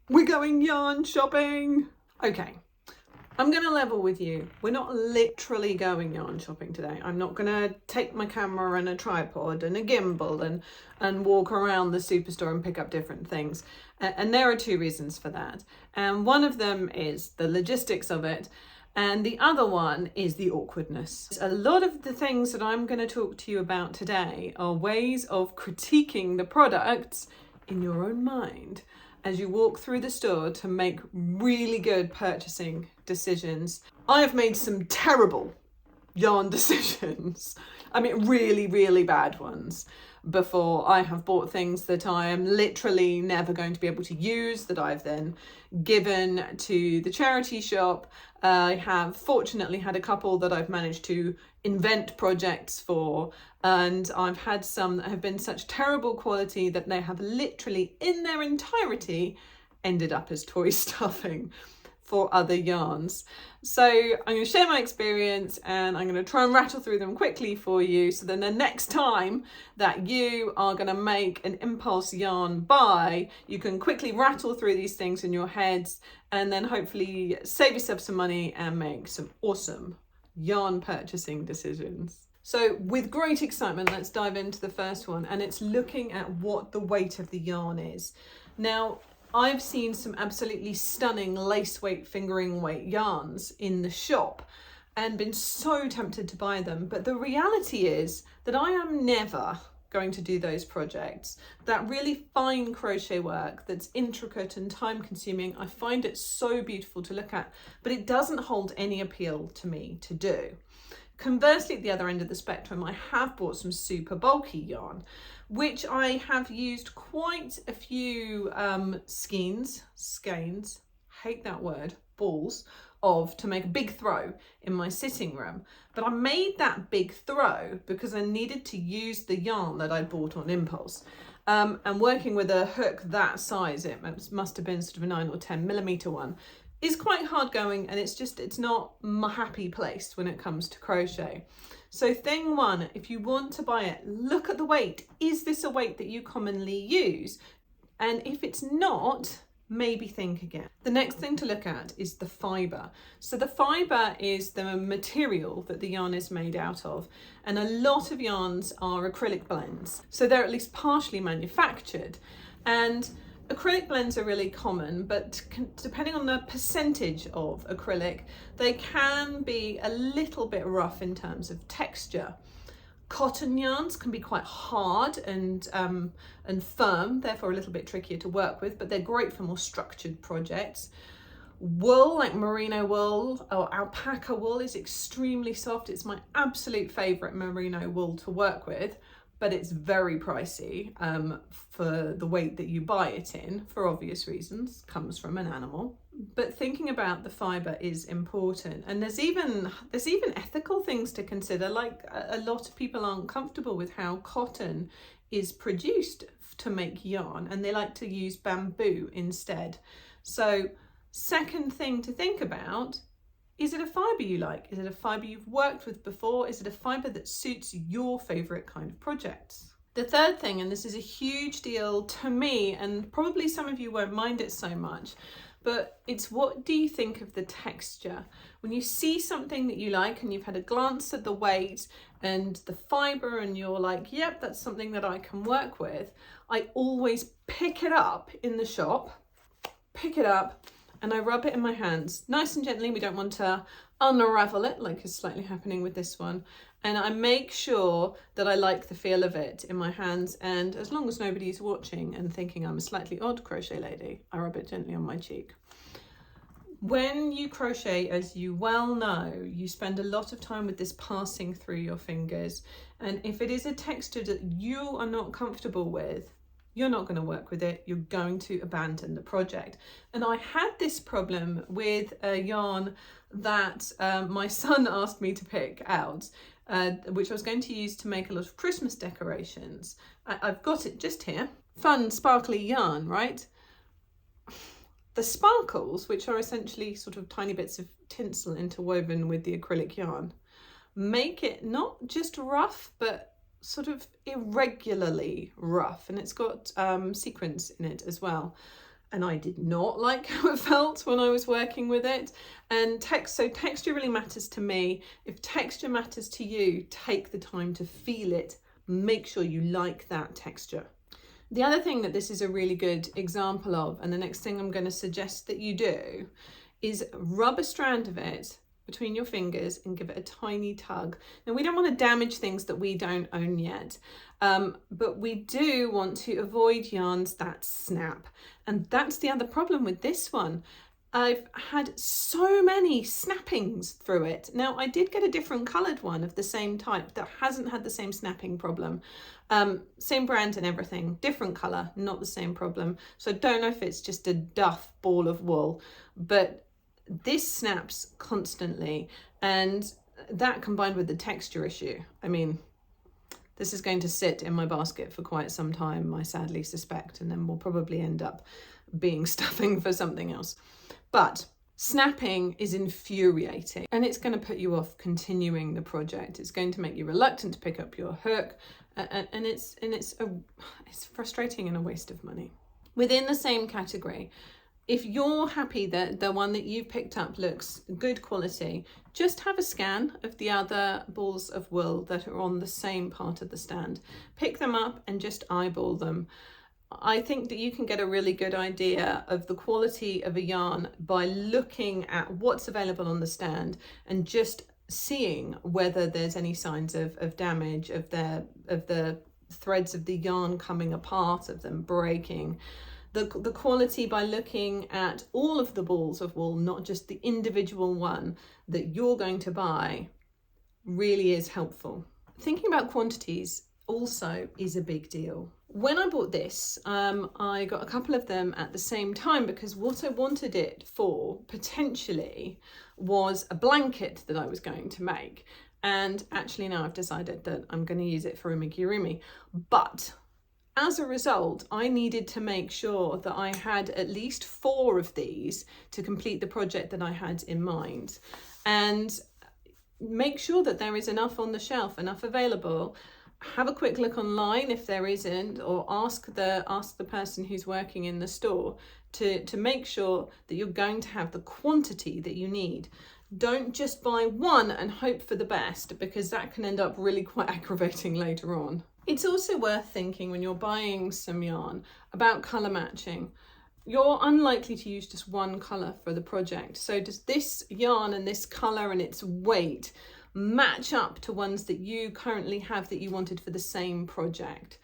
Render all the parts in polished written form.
We're going yarn shopping. Okay, I'm going to level with you. We're not literally going yarn shopping today. I'm not going to take my camera and a tripod and a gimbal and walk around the superstore and pick up different things. And there are two reasons for that. And one of them is the logistics of it. And the other one is the awkwardness. A lot of the things that I'm going to talk to you about today are ways of critiquing the products in your own mind as you walk through the store to make really good purchasing decisions. I have made some terrible yarn decisions. I mean, really, really bad ones before. I have bought things that I am literally never going to be able to use, that I've then given to the charity shop. I have fortunately had a couple that I've managed to invent projects for, and I've had some that have been such terrible quality that they have literally in their entirety ended up as toy stuffing for other yarns. So I'm going to share my experience and I'm going to try and rattle through them quickly for you, so then the next time that you are going to make an impulse yarn buy, you can quickly rattle through these things in your heads and then hopefully save yourself some money and make some awesome yarn purchasing decisions. So with great excitement, let's dive into the first one, and it's looking at what the weight of the yarn is. Now, I've seen some absolutely stunning lace weight, fingering weight yarns in the shop and been so tempted to buy them. But the reality is that I am never going to do those projects. That really fine crochet work that's intricate and time consuming, I find it so beautiful to look at, but it doesn't hold any appeal to me to do. Conversely, at the other end of the spectrum, I have bought some super bulky yarn, which I have used quite a few skeins, hate that word, balls of, to make a big throw in my sitting room. But I made that big throw because I needed to use the yarn that I bought on impulse. And working with a hook that size, it must have been sort of a 9 or 10 millimeter one, is quite hard going, and it's not my happy place when it comes to crochet. So thing one, if you want to buy it, look at the weight. Is this a weight that you commonly use? And if it's not, maybe think again. The next thing to look at is the fibre. So the fibre is the material that the yarn is made out of, and a lot of yarns are acrylic blends, so they're at least partially manufactured. And acrylic blends are really common, but depending on the percentage of acrylic, they can be a little bit rough in terms of texture. Cotton yarns can be quite hard and firm, therefore a little bit trickier to work with, but they're great for more structured projects. Wool, like merino wool or alpaca wool, is extremely soft. It's my absolute favourite merino wool to work with, but it's very pricey for the weight that you buy it in, for obvious reasons, comes from an animal. But thinking about the fibre is important. And there's even ethical things to consider, like a lot of people aren't comfortable with how cotton is produced to make yarn, and they like to use bamboo instead. So second thing to think about, is it a fibre you like? Is it a fibre you've worked with before? Is it a fibre that suits your favourite kind of projects? The third thing, and this is a huge deal to me, and probably some of you won't mind it so much, but it's, what do you think of the texture? When you see something that you like and you've had a glance at the weight and the fibre and you're like, yep, that's something that I can work with, I always pick it up in the shop, and I rub it in my hands nice and gently. We don't want to unravel it like is slightly happening with this one. And I make sure that I like the feel of it in my hands. And as long as nobody's watching and thinking I'm a slightly odd crochet lady, I rub it gently on my cheek. When you crochet, as you well know, you spend a lot of time with this passing through your fingers. And if it is a texture that you are not comfortable with, you're not going to work with it, you're going to abandon the project. And I had this problem with a yarn that my son asked me to pick out, which I was going to use to make a lot of Christmas decorations. I've got it just here. Fun, sparkly yarn, right? The sparkles, which are essentially sort of tiny bits of tinsel interwoven with the acrylic yarn, make it not just rough, but sort of irregularly rough, and it's got sequins in it as well. and I did not like how it felt when I was working with it. And so texture really matters to me. If texture matters to you, take the time to feel it. Make sure you like that texture. The other thing that this is a really good example of, and the next thing I'm going to suggest that you do, is rub a strand of it between your fingers and give it a tiny tug. Now, we don't want to damage things that we don't own yet, but we do want to avoid yarns that snap. And that's the other problem with this one. I've had so many snappings through it. Now, I did get a different coloured one of the same type that hasn't had the same snapping problem. Same brand and everything, different colour, not the same problem. So I don't know if it's just a duff ball of wool, but this snaps constantly, and that combined with the texture issue, I mean, this is going to sit in my basket for quite some time, I sadly suspect, and then we'll probably end up being stuffing for something else. But snapping is infuriating, and it's going to put you off continuing the project. It's going to make you reluctant to pick up your hook, and it's frustrating and a waste of money. Within the same category, if you're happy that the one that you've picked up looks good quality, just have a scan of the other balls of wool that are on the same part of the stand. Pick them up and just eyeball them. I think that you can get a really good idea of the quality of a yarn by looking at what's available on the stand and just seeing whether there's any signs of damage, of the threads of the yarn coming apart, of them breaking. The quality by looking at all of the balls of wool, not just the individual one that you're going to buy, really is helpful. Thinking about quantities also is a big deal. When I bought this, I got a couple of them at the same time because what I wanted it for potentially was a blanket that I was going to make. And actually now I've decided that I'm going to use it for amigurumi. But as a result, I needed to make sure that I had at least 4 of these to complete the project that I had in mind, and make sure that there is enough on the shelf, enough available. Have a quick look online if there isn't, or ask the person who's working in the store to make sure that you're going to have the quantity that you need. Don't just buy one and hope for the best, because that can end up really quite aggravating later on. It's also worth thinking when you're buying some yarn about colour matching. You're unlikely to use just one colour for the project. So does this yarn and this colour and its weight match up to ones that you currently have that you wanted for the same project?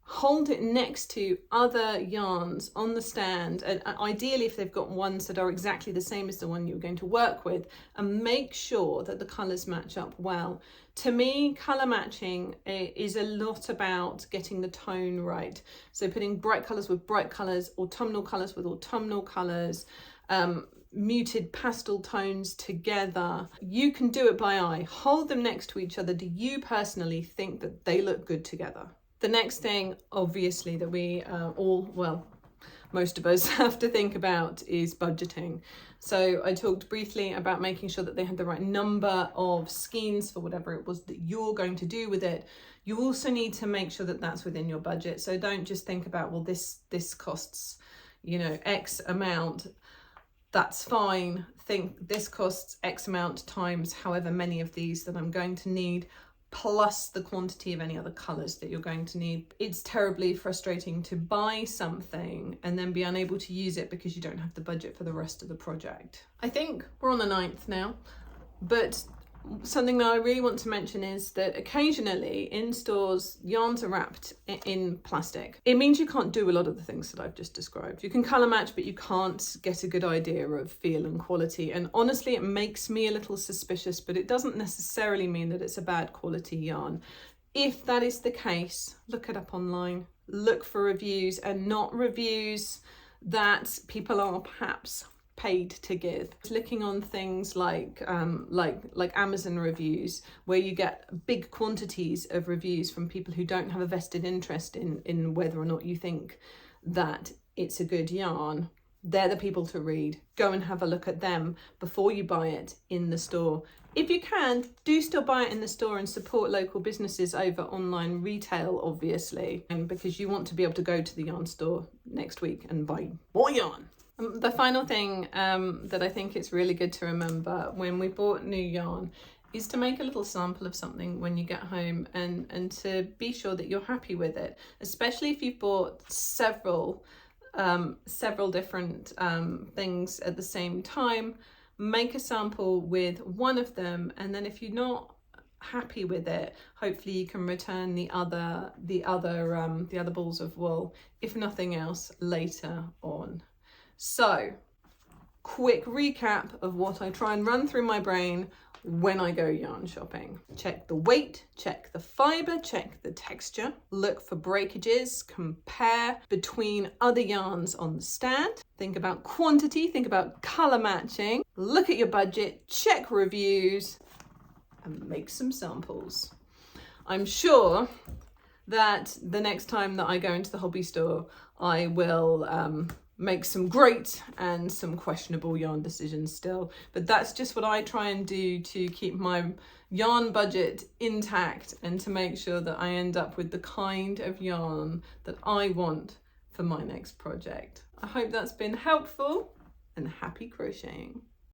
Hold it next to other yarns on the stand, and ideally if they've got ones that are exactly the same as the one you're going to work with, and make sure that the colours match up well. To me, colour matching is a lot about getting the tone right. So putting bright colours with bright colours, autumnal colours with autumnal colours, muted pastel tones together. You can do it by eye. Hold them next to each other. Do you personally think that they look good together? The next thing, obviously, that we most of us have to think about is budgeting. So I talked briefly about making sure that they had the right number of skeins for whatever it was that you're going to do with it. You also need to make sure that that's within your budget. So don't just think about, well, this costs, X amount. That's fine. Think this costs X amount times however many of these that I'm going to need, plus the quantity of any other colours that you're going to need. It's terribly frustrating to buy something and then be unable to use it because you don't have the budget for the rest of the project. I think we're on the 9th now, but something that I really want to mention is that occasionally in stores, yarns are wrapped in plastic. It means you can't do a lot of the things that I've just described. You can colour match, but you can't get a good idea of feel and quality. And honestly, it makes me a little suspicious, but it doesn't necessarily mean that it's a bad quality yarn. If that is the case, look it up online. Look for reviews, and not reviews that people are perhaps paid to give. Looking on things like Amazon reviews, where you get big quantities of reviews from people who don't have a vested interest in whether or not you think that it's a good yarn. They're the people to read. Go and have a look at them before you buy it in the store. If you can, do still buy it in the store and support local businesses over online retail, obviously, and because you want to be able to go to the yarn store next week and buy more yarn. The final thing that I think it's really good to remember when we bought new yarn is to make a little sample of something when you get home and to be sure that you're happy with it, especially if you've bought several different things at the same time. Make a sample with one of them, and then if you're not happy with it, hopefully you can return the other balls of wool, if nothing else, later on. So, quick recap of what I try and run through my brain when I go yarn shopping. Check the weight, check the fibre, check the texture, look for breakages, compare between other yarns on the stand, think about quantity, think about colour matching, look at your budget, check reviews, and make some samples. I'm sure that the next time that I go into the hobby store, I will make some great and some questionable yarn decisions still, but that's just what I try and do to keep my yarn budget intact and to make sure that I end up with the kind of yarn that I want for my next project. I hope that's been helpful, and happy crocheting.